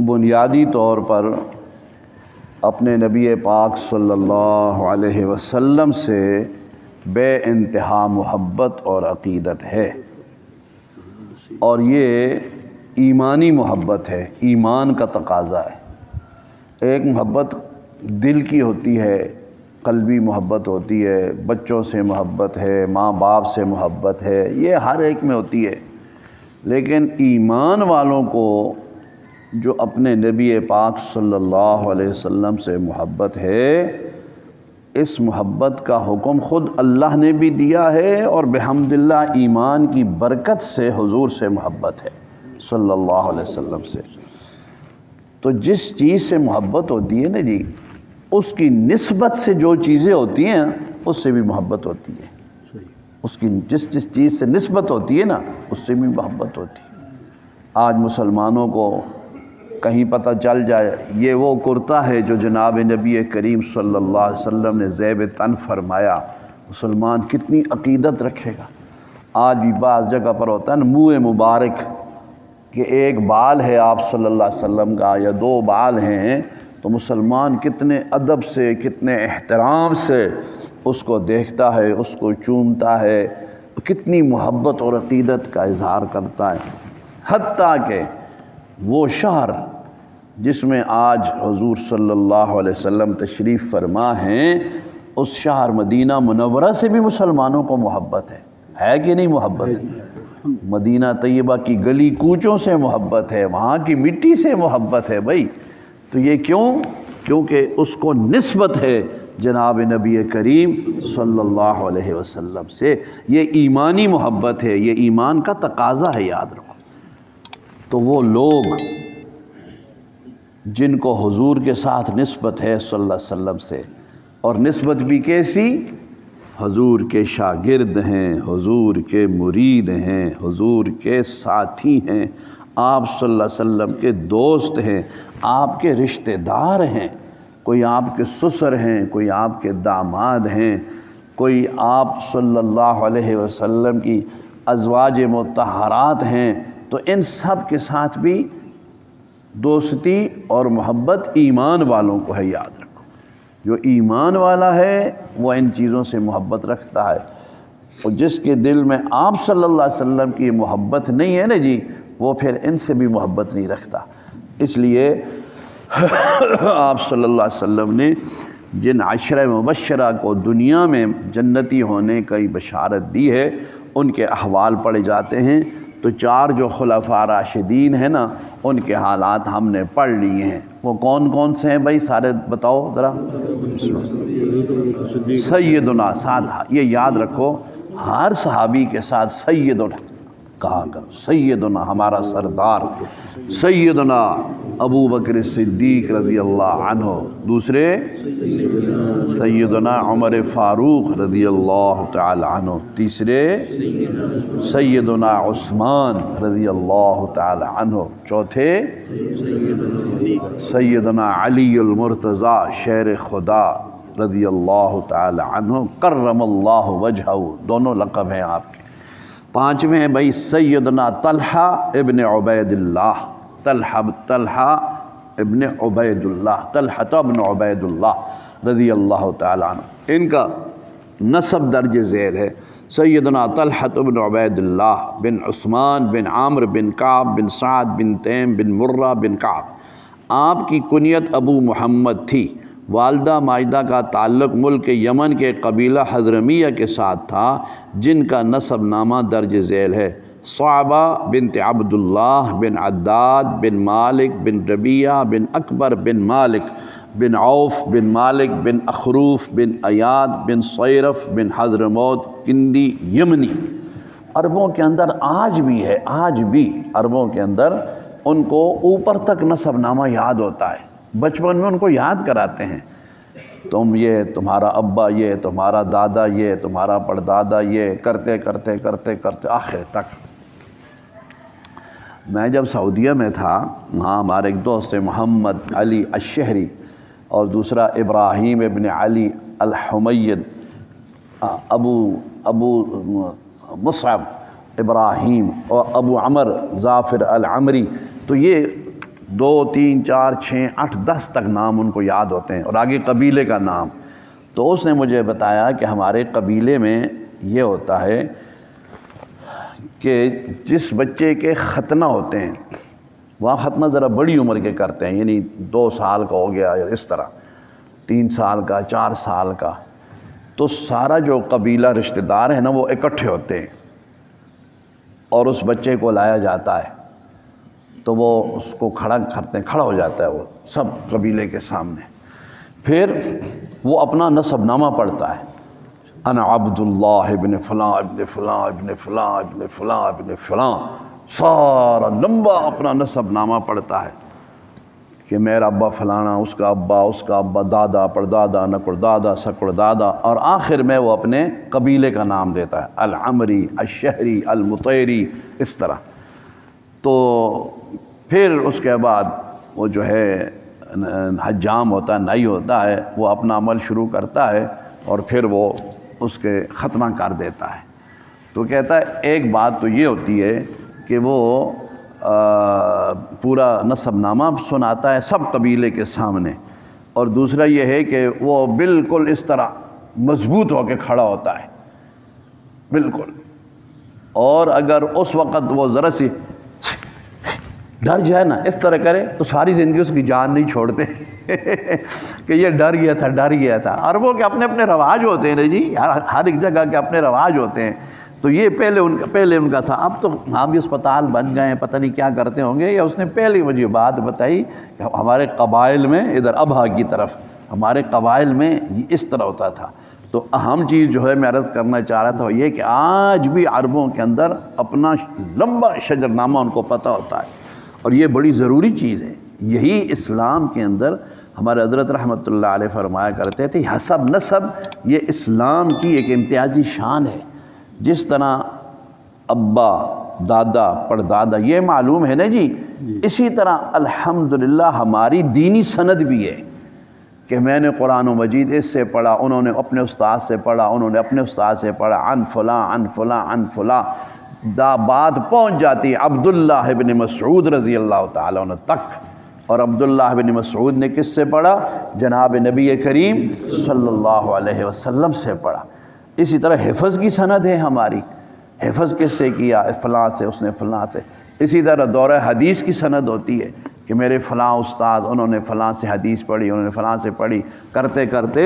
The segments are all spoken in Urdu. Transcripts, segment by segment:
بنیادی طور پر اپنے نبی پاک صلی اللہ علیہ وسلم سے بے انتہا محبت اور عقیدت ہے، اور یہ ایمانی محبت ہے، ایمان کا تقاضا ہے۔ ایک محبت دل کی ہوتی ہے، قلبی محبت ہوتی ہے، بچوں سے محبت ہے، ماں باپ سے محبت ہے، یہ ہر ایک میں ہوتی ہے، لیکن ایمان والوں کو جو اپنے نبی پاک صلی اللہ علیہ وسلم سے محبت ہے، اس محبت کا حکم خود اللہ نے بھی دیا ہے، اور بحمد اللہ ایمان کی برکت سے حضور سے محبت ہے صلی اللہ علیہ وسلم سے۔ تو جس چیز سے محبت ہوتی ہے نا جی، اس کی نسبت سے جو چیزیں ہوتی ہیں اس سے بھی محبت ہوتی ہے، اس کی جس چیز سے نسبت ہوتی ہے نا اس سے بھی محبت ہوتی ہے۔ آج مسلمانوں کو کہیں پتہ چل جائے یہ وہ کرتا ہے جو جناب نبی کریم صلی اللہ علیہ وسلم نے ذیب تن فرمایا، مسلمان کتنی عقیدت رکھے گا۔ آج بھی بعض جگہ پر ہوتا ہے نا منہ مبارک کہ ایک بال ہے آپ صلی اللہ علیہ وسلم کا یا دو بال ہیں، تو مسلمان کتنے ادب سے، کتنے احترام سے اس کو دیکھتا ہے، اس کو چومتا ہے، کتنی محبت اور عقیدت کا اظہار کرتا ہے۔ حتیٰ کہ وہ شہر جس میں آج حضور صلی اللہ علیہ وسلم تشریف فرما ہیں، اس شہر مدینہ منورہ سے بھی مسلمانوں کو محبت ہے کہ نہیں محبت؟ مدینہ طیبہ کی گلی کوچوں سے محبت ہے، وہاں کی مٹی سے محبت ہے بھائی۔ تو یہ کیوں؟ کیونکہ اس کو نسبت ہے جناب نبی کریم صلی اللہ علیہ وسلم سے۔ یہ ایمانی محبت ہے، یہ ایمان کا تقاضا ہے، یاد رکھو۔ تو وہ لوگ جن کو حضور کے ساتھ نسبت ہے صلی اللہ علیہ وسلم سے، اور نسبت بھی کیسی؟ حضور کے شاگرد ہیں، حضور کے مرید ہیں، حضور کے ساتھی ہیں، آپ صلی اللہ علیہ وسلم کے دوست ہیں، آپ کے رشتہ دار ہیں، کوئی آپ کے سسر ہیں، کوئی آپ کے داماد ہیں، کوئی آپ صلی اللہ علیہ وسلم کی ازواج مطہرات ہیں، تو ان سب کے ساتھ بھی دوستی اور محبت ایمان والوں کو ہے، یاد رکھو۔ جو ایمان والا ہے وہ ان چیزوں سے محبت رکھتا ہے، اور جس کے دل میں آپ صلی اللہ علیہ وسلم کی محبت نہیں ہے نا جی، وہ پھر ان سے بھی محبت نہیں رکھتا۔ اس لیے آپ صلی اللہ علیہ وسلم نے جن عشرہ مبشرہ کو دنیا میں جنتی ہونے کی بشارت دی ہے، ان کے احوال پڑھے جاتے ہیں۔ تو چار جو خلفاء راشدین ہیں نا، ان کے حالات ہم نے پڑھ لیے ہیں۔ وہ کون کون سے ہیں بھائی؟ سارے بتاؤ ذرا۔ سیدنا، ساتھ یہ یاد رکھو، ہر صحابی کے ساتھ سیدنا کہا کرو، سیدنا ہمارا سردار، سیدنا ابو بکر صدیق رضی اللہ عنہ، دوسرے سیدنا عمر فاروق رضی اللہ تعالی عنہ، تیسرے سیدنا عثمان رضی اللہ تعالی عنہ، چوتھے سیدنا علی المرتضیٰ شیر خدا رضی اللہ تعالی عنہ کرم اللہ وجہہ، دونوں لقب ہیں آپ کے۔ پانچویں ہیں بھائی سیدنا طلحہ ابن عبید اللہ، طلحہ ابن عبید اللہ، طلحہ ابن عبید اللہ رضی اللہ تعالی عنہ، ان کا نسب درج ذیل ہے۔ سیدنا طلحہ ابن عبید اللہ بن عثمان بن عامر بن کعب بن سعد بن تیم بن مرہ بن کعب، آپ کی کنیت ابو محمد تھی۔ والدہ ماجدہ کا تعلق ملک یمن کے قبیلہ حضرمیہ کے ساتھ تھا، جن کا نسب نامہ درج ذیل ہے۔ صعبہ بنت عبداللہ بن عداد بن مالک بن ربیعہ بن اکبر بن مالک بن عوف بن مالک بن اخروف بن ایاد بن صیرف بن حضرموت کندی یمنی۔ عربوں کے اندر آج بھی ہے، آج بھی عربوں کے اندر ان کو اوپر تک نسب نامہ یاد ہوتا ہے، بچپن میں ان کو یاد کراتے ہیں، تم یہ، تمہارا ابا یہ، تمہارا دادا یہ، تمہارا پردادا یہ، کرتے کرتے کرتے کرتے آخر تک۔ میں جب سعودیہ میں تھا، وہاں ہمارے ایک دوست محمد علی الشہری اور دوسرا ابراہیم ابن علی الحمید، ابو مصعب ابراہیم اور ابو عمر ظافر العمری، تو یہ 2 3 4 6 8 10 تک نام ان کو یاد ہوتے ہیں، اور آگے قبیلے کا نام۔ تو اس نے مجھے بتایا کہ ہمارے قبیلے میں یہ ہوتا ہے کہ جس بچے کے ختنہ ہوتے ہیں، وہاں ختنہ ذرا بڑی عمر کے کرتے ہیں، یعنی 2 سال کا ہو گیا یا اس طرح 3 سال کا 4 سال کا، تو سارا جو قبیلہ رشتہ دار ہے نا وہ اکٹھے ہوتے ہیں اور اس بچے کو لایا جاتا ہے، تو وہ اس کو کھڑا کرتے ہیں، کھڑا ہو جاتا ہے وہ سب قبیلے کے سامنے، پھر وہ اپنا نسب نامہ پڑھتا ہے، انا عبداللہ ابن فلاں ابن فلاں ابن فلاں ابن فلاں ابن فلاں، سارا لمبا اپنا نسب نامہ پڑھتا ہے کہ میرا ابا فلانا، اس کا ابا، دادا پردادا نقڑ دادا سکڑ دادا، اور آخر میں وہ اپنے قبیلے کا نام دیتا ہے، العمری، الشہری، المطیری، اس طرح۔ تو پھر اس کے بعد وہ جو ہے حجام ہوتا ہے، نائی ہوتا ہے، وہ اپنا عمل شروع کرتا ہے اور پھر وہ اس کے ختنہ کر دیتا ہے۔ تو کہتا ہے ایک بات تو یہ ہوتی ہے کہ وہ پورا نسب نامہ سناتا ہے سب قبیلے کے سامنے، اور دوسرا یہ ہے کہ وہ بالکل اس طرح مضبوط ہو کے کھڑا ہوتا ہے بالکل، اور اگر اس وقت وہ ذرا سی ڈر جائے نا اس طرح کرے تو ساری زندگی اس کی جان نہیں چھوڑتے کہ یہ ڈر گیا تھا۔ عربوں کے اپنے اپنے رواج ہوتے ہیں نا جی، ہر ایک جگہ کے اپنے رواج ہوتے ہیں، تو یہ پہلے ان کا تھا، اب تو ہم بھی اسپتال بن گئے ہیں، پتہ نہیں کیا کرتے ہوں گے۔ یا اس نے پہلی مجھے بات بتائی کہ ہمارے قبائل میں ادھر ابہا کی طرف ہمارے قبائل میں اس طرح ہوتا تھا۔ تو اہم چیز جو ہے میں عرض کرنا چاہ رہا تھا وہ یہ کہ آج بھی عربوں کے اندر اپنا لمبا شجر نامہ ان کو پتہ ہوتا ہے، اور یہ بڑی ضروری چیز ہے۔ یہی اسلام کے اندر ہمارے حضرت رحمۃ اللہ علیہ فرمایا کرتے تھے، حسب نسب یہ اسلام کی ایک امتیازی شان ہے۔ جس طرح ابا، دادا، پردادا یہ معلوم ہے نا جی، اسی طرح الحمدللہ ہماری دینی سند بھی ہے کہ میں نے قرآن و مجید اس سے پڑھا، انہوں نے اپنے استاد سے پڑھا، انہوں نے اپنے استاد سے پڑھا، عن فلاں عن فلاں عن فلاں، بات پہنچ جاتی عبداللہ ابن مسعود رضی اللہ تعالیٰ عنہ تک، اور عبداللہ ابن مسعود نے کس سے پڑھا؟ جناب نبی کریم صلی اللہ علیہ وسلم سے پڑھا۔ اسی طرح حفظ کی سند ہے ہماری، حفظ کس سے کیا؟ فلاں سے، اس نے فلاں سے۔ اسی طرح دورہ حدیث کی سند ہوتی ہے کہ میرے فلاں استاد، انہوں نے فلاں سے حدیث پڑھی، انہوں نے فلاں سے پڑھی، کرتے کرتے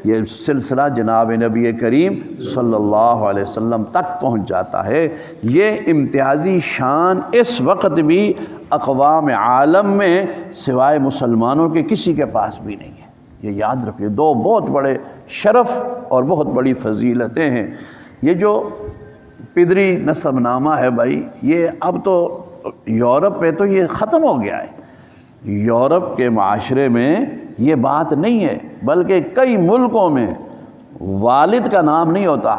یہ سلسلہ جناب نبی کریم صلی اللہ علیہ وسلم تک پہنچ جاتا ہے۔ یہ امتیازی شان اس وقت بھی اقوام عالم میں سوائے مسلمانوں کے کسی کے پاس بھی نہیں ہے، یہ یاد رکھیے۔ 2 بہت بڑے شرف اور بہت بڑی فضیلتیں ہیں۔ یہ جو پدری نسب نامہ ہے بھائی، یہ اب تو یورپ میں تو یہ ختم ہو گیا ہے، یورپ کے معاشرے میں یہ بات نہیں ہے، بلکہ کئی ملکوں میں والد کا نام نہیں ہوتا،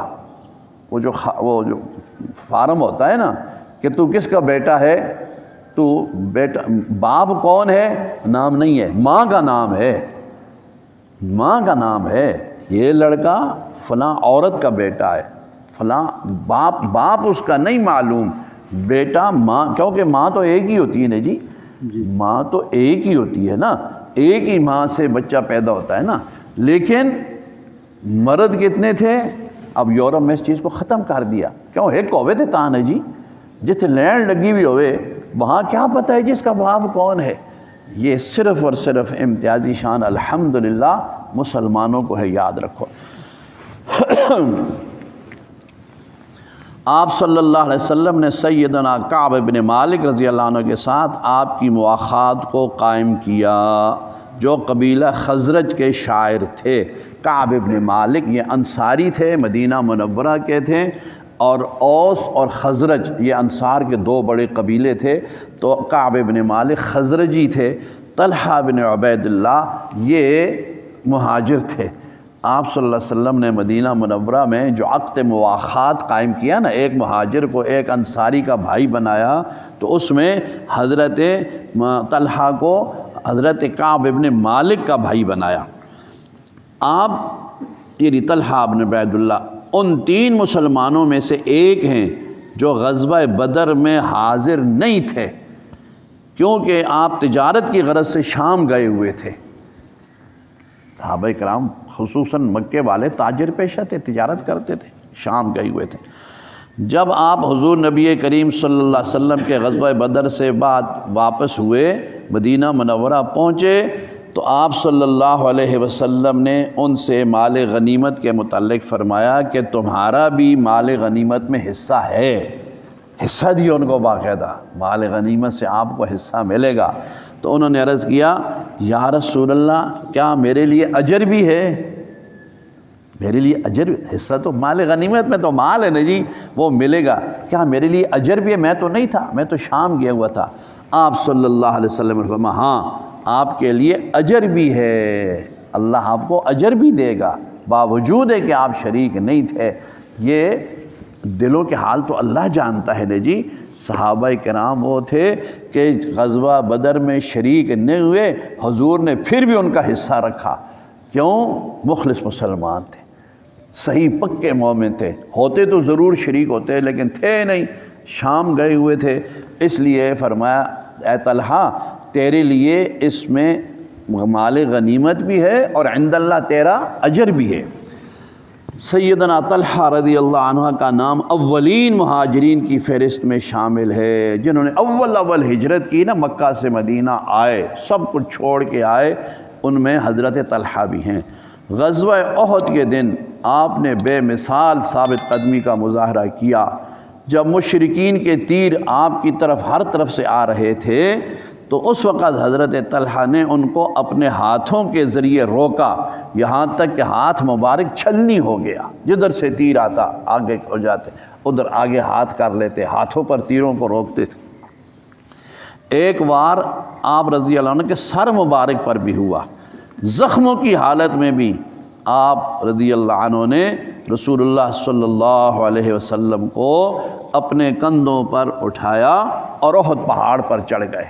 وہ جو فارم ہوتا ہے نا کہ تو کس کا بیٹا ہے، تو بیٹا، باپ کون ہے، نام نہیں ہے، ماں کا نام ہے، ماں کا نام ہے، یہ لڑکا فلاں عورت کا بیٹا ہے، فلاں باپ اس کا نہیں معلوم، بیٹا ماں، کیونکہ ماں تو ایک ہی ہوتی ہے نا جی، ماں تو ایک ہی ہوتی ہے نا، ایک ہی ماں سے بچہ پیدا ہوتا ہے نا۔ لیکن مرد کتنے تھے؟ اب یورپ میں اس چیز کو ختم کر دیا، کیوں؟ ایک ہوئے تھے تاں ہے جی، جتنے لینڈ لگی ہوئی ہوئے وہاں کیا پتہ ہے جس کا باپ کون ہے۔ یہ صرف اور صرف امتیازی شان الحمدللہ مسلمانوں کو ہے، یاد رکھو۔ آپ صلی اللہ علیہ وسلم نے سیدنا کعب بن مالک رضی اللہ عنہ کے ساتھ آپ کی مواخات کو قائم کیا، جو قبیلہ خزرج کے شاعر تھے۔ کعب بن مالک یہ انصاری تھے، مدینہ منورہ کے تھے، اور اوس اور خزرج یہ انصار کے 2 بڑے قبیلے تھے۔ تو کعب بن مالک خزرجی تھے، طلحہ بن عبید اللہ یہ مہاجر تھے۔ آپ صلی اللہ علیہ وسلم نے مدینہ منورہ میں جو عقد مواخات قائم کیا نا، ایک مہاجر کو ایک انصاری کا بھائی بنایا، تو اس میں حضرت طلحہ کو حضرت کعب بن مالک کا بھائی بنایا۔ آپ یعنی طلحہ بن عبید اللہ ان 3 مسلمانوں میں سے ایک ہیں جو غزوہ بدر میں حاضر نہیں تھے، کیونکہ آپ تجارت کی غرض سے شام گئے ہوئے تھے۔ صحابہ کرام خصوصاً مکے والے تاجر پیشہ تھے، تجارت کرتے تھے، شام گئے ہوئے تھے۔ جب آپ حضور نبی کریم صلی اللہ علیہ وسلم کے غزوہ بدر سے بعد واپس ہوئے، مدینہ منورہ پہنچے، تو آپ صلی اللہ علیہ وسلم نے ان سے مال غنیمت کے متعلق فرمایا کہ تمہارا بھی مال غنیمت میں حصہ ہے۔ حصہ دیا ان کو باقاعدہ، مال غنیمت سے آپ کو حصہ ملے گا۔ تو انہوں نے عرض کیا یا رسول اللہ کیا میرے لیے اجر بھی ہے؟ میرے لیے اجر، حصہ تو مال غنیمت میں تو مال ہے نا جی، وہ ملے گا، کیا میرے لیے اجر بھی ہے؟ میں تو نہیں تھا، میں تو شام گیا ہوا تھا۔ آپ صلی اللہ علیہ وسلم نے فرمایا ہاں آپ کے لیے اجر بھی ہے، اللہ آپ کو اجر بھی دے گا، باوجود ہے کہ آپ شریک نہیں تھے۔ یہ دلوں کے حال تو اللہ جانتا ہے نا جی۔ صحابہ کرام وہ تھے کہ غزوہ بدر میں شریک نہیں ہوئے، حضور نے پھر بھی ان کا حصہ رکھا۔ کیوں؟ مخلص مسلمان تھے، صحیح پکے مومن تھے، ہوتے تو ضرور شریک ہوتے لیکن تھے نہیں، شام گئے ہوئے تھے۔ اس لیے فرمایا اے طلحہ تیرے لیے اس میں مال غنیمت بھی ہے اور عند اللہ تیرا اجر بھی ہے۔ سیدنا طلحہ رضی اللہ عنہ کا نام اولین مہاجرین کی فہرست میں شامل ہے، جنہوں نے اول ہجرت کی نا، مکہ سے مدینہ آئے، سب کچھ چھوڑ کے آئے، ان میں حضرت طلحہ بھی ہیں۔ غزوہ احد کے دن آپ نے بے مثال ثابت قدمی کا مظاہرہ کیا۔ جب مشرکین کے تیر آپ کی طرف ہر طرف سے آ رہے تھے تو اس وقت حضرت طلحہ نے ان کو اپنے ہاتھوں کے ذریعے روکا، یہاں تک کہ ہاتھ مبارک چھلنی ہو گیا۔ جدھر سے تیر آتا آگے ہو جاتے، ادھر آگے ہاتھ کر لیتے، ہاتھوں پر تیروں کو روکتے تھے۔ ایک بار آپ رضی اللہ عنہ کے سر مبارک پر بھی ہوا، زخموں کی حالت میں بھی آپ رضی اللہ عنہ نے رسول اللہ صلی اللہ علیہ وسلم کو اپنے کندھوں پر اٹھایا اور احد پہاڑ پر چڑھ گئے۔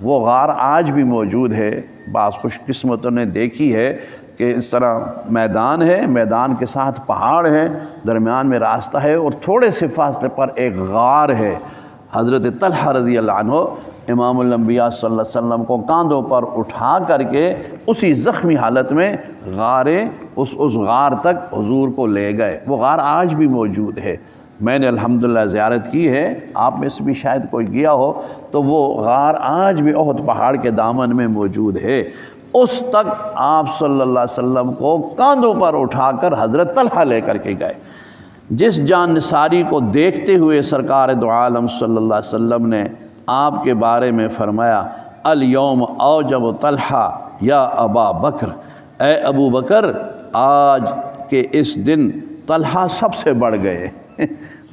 وہ غار آج بھی موجود ہے، بعض خوش قسمتوں نے دیکھی ہے کہ اس طرح میدان ہے، میدان کے ساتھ پہاڑ ہے، درمیان میں راستہ ہے اور تھوڑے سے فاصلے پر ایک غار ہے۔ حضرت طلحہ رضی اللہ عنہ امام الانبیاء صلی اللہ علیہ وسلم کو کاندھوں پر اٹھا کر کے اسی زخمی حالت میں اس غار تک حضور کو لے گئے۔ وہ غار آج بھی موجود ہے، میں نے الحمدللہ زیارت کی ہے، آپ میں سے بھی شاید کوئی گیا ہو، تو وہ غار آج بھی احد پہاڑ کے دامن میں موجود ہے۔ اس تک آپ صلی اللہ علیہ وسلم کو کاندھوں پر اٹھا کر حضرت طلحہ لے کر کے گئے۔ جس جان نثاری کو دیکھتے ہوئے سرکار دو عالم صلی اللہ علیہ وسلم نے آپ کے بارے میں فرمایا الیوم اوجب طلحہ یا ابا بکر، اے ابو بکر آج کے اس دن طلحہ سب سے بڑھ گئے،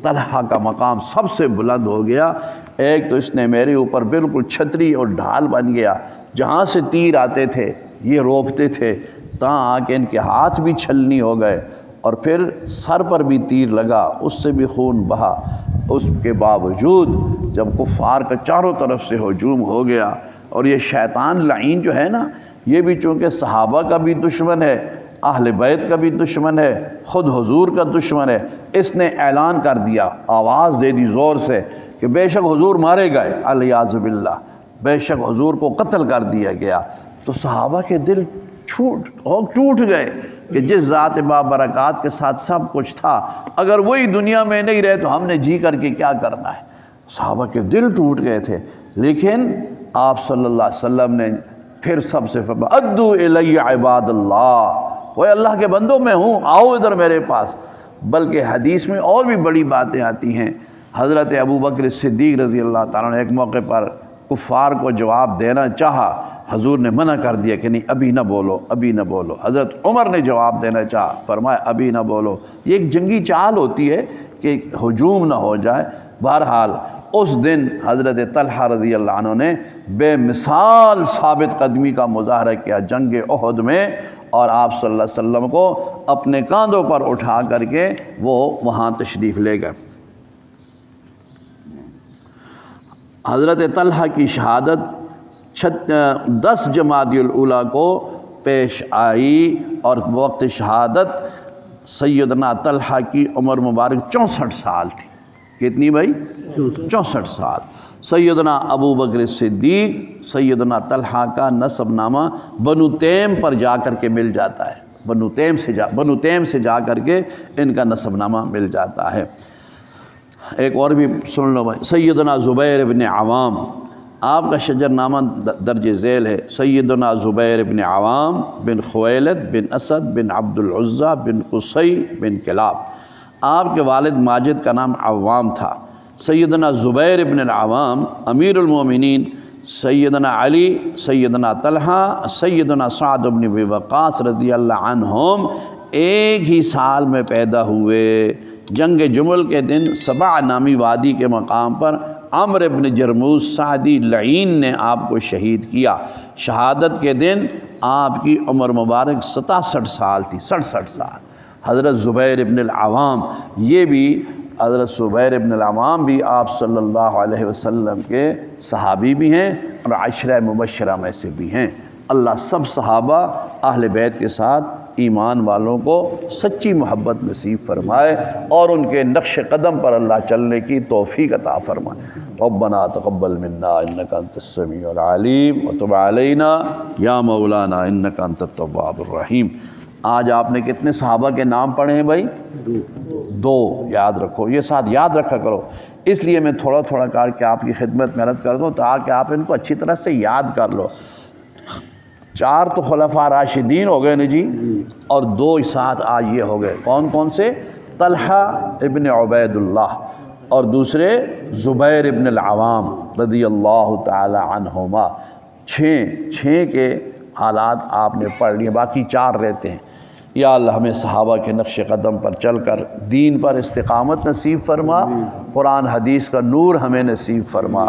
طلحہ کا مقام سب سے بلند ہو گیا۔ ایک تو اس نے میرے اوپر بالکل چھتری اور ڈھال بن گیا، جہاں سے تیر آتے تھے یہ روکتے تھے، تاں آ کے ان کے ہاتھ بھی چھلنی ہو گئے، اور پھر سر پر بھی تیر لگا، اس سے بھی خون بہا۔ اس کے باوجود جب کفار کا چاروں طرف سے ہجوم ہو گیا، اور یہ شیطان لعین جو ہے نا، یہ بھی چونکہ صحابہ کا بھی دشمن ہے، اہل بیت کا بھی دشمن ہے، خود حضور کا دشمن ہے، اس نے اعلان کر دیا، آواز دے دی زور سے کہ بے شک حضور مارے گئے، الیاذ باللہ، بے شک حضور کو قتل کر دیا گیا۔ تو صحابہ کے دل ٹوٹ گئے کہ جس ذات بابرکات کے ساتھ سب کچھ تھا، اگر وہی دنیا میں نہیں رہے تو ہم نے جی کر کے کیا کرنا ہے۔ صحابہ کے دل ٹوٹ گئے تھے، لیکن آپ صلی اللہ علیہ وسلم نے پھر سب سے فرمایا ادو الی عباد اللہ، وہ اللہ کے بندوں میں ہوں، آؤ ادھر میرے پاس۔ بلکہ حدیث میں اور بھی بڑی باتیں آتی ہیں۔ حضرت ابوبکر صدیق رضی اللہ تعالیٰ نے ایک موقع پر کفار کو جواب دینا چاہا، حضور نے منع کر دیا کہ نہیں ابھی نہ بولو، ابھی نہ بولو۔ حضرت عمر نے جواب دینا چاہا، فرمایا ابھی نہ بولو۔ یہ ایک جنگی چال ہوتی ہے کہ ہجوم نہ ہو جائے۔ بہرحال اس دن حضرت طلحہ رضی اللہ عنہ نے بے مثال ثابت قدمی کا مظاہرہ کیا جنگ احد میں، اور آپ صلی اللہ علیہ وسلم کو اپنے کاندھوں پر اٹھا کر کے وہ وہاں تشریف لے گئے۔ حضرت طلحہ کی شہادت 10 جمادی الاولیٰ کو پیش آئی، اور وقت شہادت سیدنا طلحہ کی عمر مبارک 64 سال تھی۔ کتنی بھائی؟ 64 سال۔ سیدنا ابو بکر صدیق، سیدنا طلحہ کا نسب نامہ بنو تیم پر جا کر کے مل جاتا ہے، بنو تیم سے جا کر کے ان کا نسب نامہ مل جاتا ہے۔ ایک اور بھی سن لو بھائی، سیدنا زبیر بن عوام، آپ کا شجر نامہ درج ذیل ہے، سیدنا زبیر بن عوام بن خویلد بن اسد بن عبد العزیٰ بن قصی بن کلاب، آپ کے والد ماجد کا نام عوام تھا۔ سیدنا زبیر بن العوام امیر المومنین، سیدنا علی، سیدنا طلحہ، سیدنا سعد بن ابی وقاص رضی اللہ عنہم ایک ہی سال میں پیدا ہوئے۔ جنگ جمل کے دن سبع نامی وادی کے مقام پر عمرو بن جرموز سعدی لعین نے آپ کو شہید کیا۔ شہادت کے دن آپ کی عمر مبارک 67 سال تھی، 67 سال۔ حضرت زبیر بن العوام، یہ بھی حضرت زبیر بن العوام بھی آپ صلی اللہ علیہ وسلم کے صحابی بھی ہیں اور عشرہ مبشرہ میں سے بھی ہیں۔ اللہ سب صحابہ اہل بیت کے ساتھ ایمان والوں کو سچی محبت نصیب فرمائے اور ان کے نقش قدم پر اللہ چلنے کی توفیق عطا فرمائے۔ ربنا تقبل منا انک انت السمیع العلیم وتب علینا یا مولانا انک انت التواب الرحیم۔ آج آپ نے کتنے صحابہ کے نام پڑھے ہیں بھائی؟ 2 یاد رکھو، یہ ساتھ یاد رکھا کرو۔ اس لیے میں تھوڑا تھوڑا کر کے آپ کی خدمت میں عرض کر دوں تاکہ آپ ان کو اچھی طرح سے یاد کر لو۔ 4 تو خلفاء راشدین ہو گئے نا جی، اور 2 ساتھ آج یہ ہو گئے، کون کون سے؟ طلحہ ابن عبید اللہ اور دوسرے زبیر ابن العوام رضی اللہ تعالی عنہما۔ 6 کے حالات آپ نے پڑھ لیے، باقی 4 رہتے ہیں۔ یا اللہ ہمیں صحابہ کے نقش قدم پر چل کر دین پر استقامت نصیب فرما، قرآن حدیث کا نور ہمیں نصیب فرما۔